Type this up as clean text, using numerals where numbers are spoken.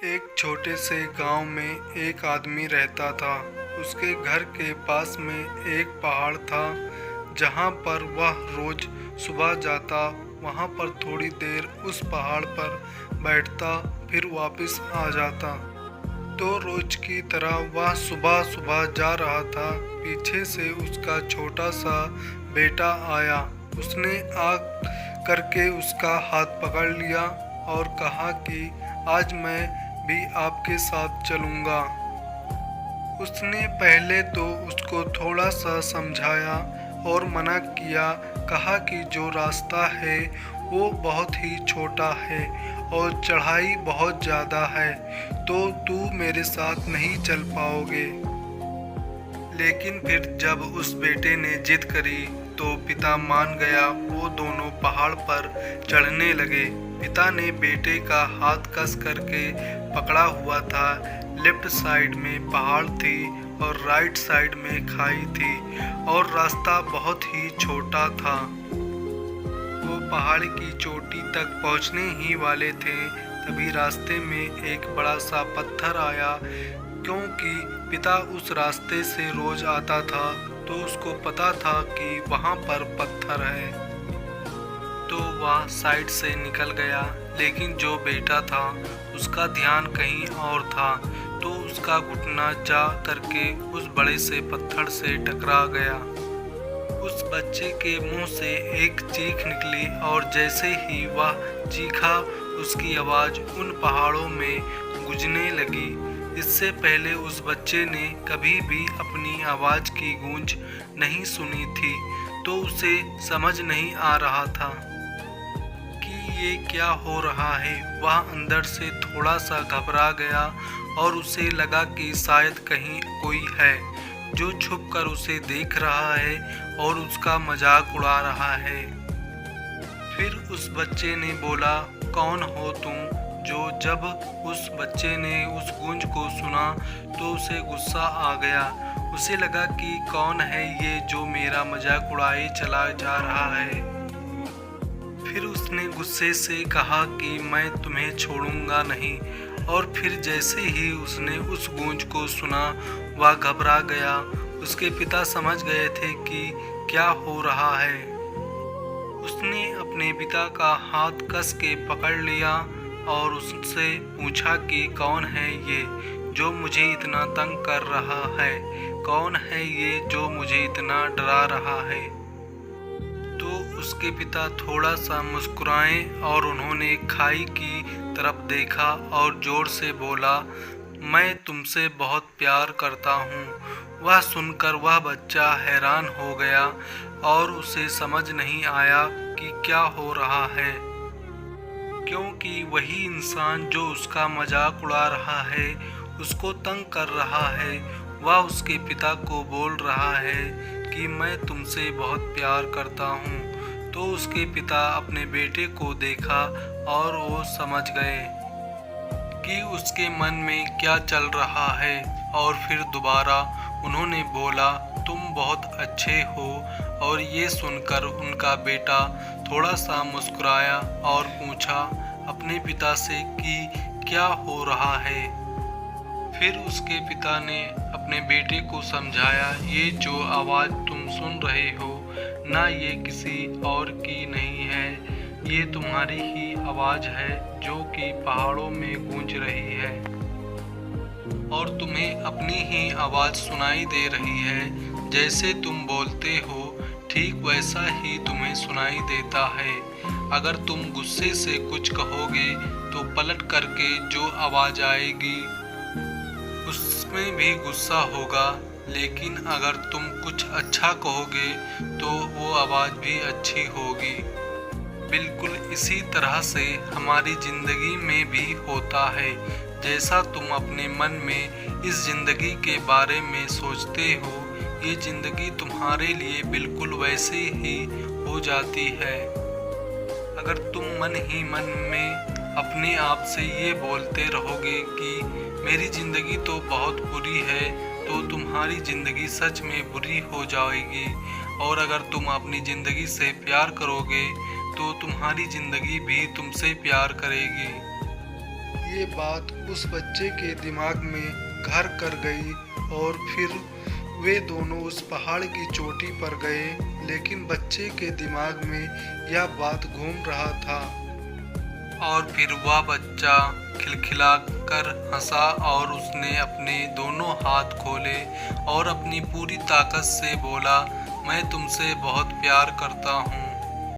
एक छोटे से गांव में एक आदमी रहता था। उसके घर के पास में एक पहाड़ था जहां पर वह रोज सुबह जाता, वहां पर थोड़ी देर उस पहाड़ पर बैठता, फिर वापस आ जाता। तो रोज की तरह वह सुबह सुबह जा रहा था। पीछे से उसका छोटा सा बेटा आया। उसने आ करके उसका हाथ पकड़ लिया और कहा कि आज मैं भी आपके साथ चलूँगा। उसने पहले तो उसको थोड़ा सा समझाया और मना किया, कहा कि जो रास्ता है वो बहुत ही छोटा है और चढ़ाई बहुत ज़्यादा है, तो तू मेरे साथ नहीं चल पाओगे। लेकिन फिर जब उस बेटे ने जिद करी तो पिता मान गया। वो दोनों पहाड़ पर चढ़ने लगे। पिता ने बेटे का हाथ कस करके पकड़ा हुआ था। लेफ्ट साइड में पहाड़ थी और राइट साइड में खाई थी और रास्ता बहुत ही छोटा था। वो पहाड़ की चोटी तक पहुंचने ही वाले थे, तभी रास्ते में एक बड़ा सा पत्थर आया। क्योंकि पिता उस रास्ते से रोज आता था तो उसको पता था कि वहाँ पर पत्थर है, तो वह साइड से निकल गया। लेकिन जो बेटा था उसका ध्यान कहीं और था, तो उसका घुटना जा करके उस बड़े से पत्थर से टकरा गया। उस बच्चे के मुंह से एक चीख निकली और जैसे ही वह चीखा उसकी आवाज़ उन पहाड़ों में गूंजने लगी। इससे पहले उस बच्चे ने कभी भी अपनी आवाज़ की गूंज नहीं सुनी थी, तो उसे समझ नहीं आ रहा था कि ये क्या हो रहा है। वह अंदर से थोड़ा सा घबरा गया और उसे लगा कि शायद कहीं कोई है जो छुप कर उसे देख रहा है और उसका मजाक उड़ा रहा है। फिर उस बच्चे ने बोला, कौन हो तुम? जब उस बच्चे ने उस गूंज को सुना तो उसे गुस्सा आ गया। उसे लगा कि कौन है ये जो मेरा मजाक उड़ाए चला जा रहा है। फिर उसने गुस्से से कहा कि मैं तुम्हें छोड़ूंगा नहीं। और फिर जैसे ही उसने उस गूंज को सुना वह घबरा गया। उसके पिता समझ गए थे कि क्या हो रहा है। उसने अपने पिता का हाथ कस के पकड़ लिया और उससे पूछा कि कौन है ये जो मुझे इतना तंग कर रहा है, कौन है ये जो मुझे इतना डरा रहा है। तो उसके पिता थोड़ा सा मुस्कुराए और उन्होंने खाई की तरफ देखा और जोर से बोला, मैं तुमसे बहुत प्यार करता हूँ। वह सुनकर वह बच्चा हैरान हो गया और उसे समझ नहीं आया कि क्या हो रहा है, क्योंकि वही इंसान जो उसका मजाक उड़ा रहा है, उसको तंग कर रहा है, वह उसके पिता को बोल रहा है कि मैं तुमसे बहुत प्यार करता हूँ। तो उसके पिता अपने बेटे को देखा और वो समझ गए कि उसके मन में क्या चल रहा है। और फिर दोबारा उन्होंने बोला, तुम बहुत अच्छे हो। और ये सुनकर उनका बेटा थोड़ा सा मुस्कुराया और पूछा अपने पिता से कि क्या हो रहा है। फिर उसके पिता ने अपने बेटे को समझाया, ये जो आवाज़ तुम सुन रहे हो ना, ये किसी और की नहीं है, ये तुम्हारी ही आवाज़ है जो कि पहाड़ों में गूंज रही है और तुम्हें अपनी ही आवाज़ सुनाई दे रही है। जैसे तुम बोलते हो ठीक वैसा ही तुम्हें सुनाई देता है। अगर तुम गुस्से से कुछ कहोगे तो पलट करके जो आवाज़ आएगी उसमें भी गुस्सा होगा, लेकिन अगर तुम कुछ अच्छा कहोगे तो वो आवाज़ भी अच्छी होगी। बिल्कुल इसी तरह से हमारी ज़िंदगी में भी होता है। जैसा तुम अपने मन में इस ज़िंदगी के बारे में सोचते हो, ये ज़िंदगी तुम्हारे लिए बिल्कुल वैसे ही हो जाती है। अगर तुम मन ही मन में अपने आप से ये बोलते रहोगे कि मेरी ज़िंदगी तो बहुत बुरी है, तो तुम्हारी ज़िंदगी सच में बुरी हो जाएगी। और अगर तुम अपनी ज़िंदगी से प्यार करोगे तो तुम्हारी ज़िंदगी भी तुमसे प्यार करेगी। ये बात उस बच्चे के दिमाग में घर कर गई और फिर वे दोनों उस पहाड़ की चोटी पर गए। लेकिन बच्चे के दिमाग में यह बात घूम रहा था और फिर वह बच्चा खिलखिला कर हंसा और उसने अपने दोनों हाथ खोले और अपनी पूरी ताकत से बोला, मैं तुमसे बहुत प्यार करता हूँ।